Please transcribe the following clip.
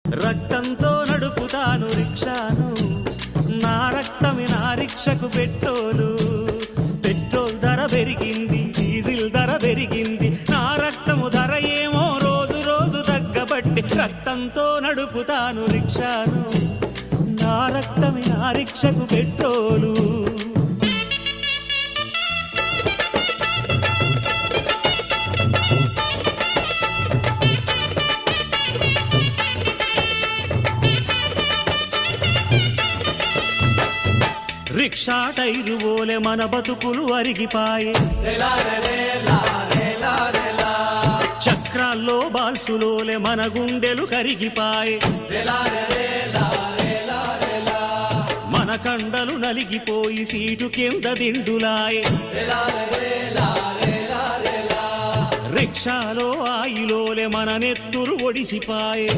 రక్తంతో నడుపుతాను రిక్షాను, నా రక్తమే నా రిక్షకు పెట్రోలు. పెట్రోల్ ధర పెరిగింది, డీజిల్ ధర పెరిగింది, నా రక్తము ధర ఏమో రోజు రోజు తగ్గబట్టి. రక్తంతో నడుపుతాను రిక్షాను, నా రక్తమే నా రిక్షకు పెట్రోలు. రిక్షా టైరు ఓలే మన బతుకులు అరిగిపాయే, చక్రాల్లో బాల్సులోలే మన గుండెలు కరిగిపాయే. మన కండలు నలిగిపోయి సీటు కింద దిండులాయే. రిక్షాలో ఆయిలోలే మన నెత్తురు ఒడిసిపాయే.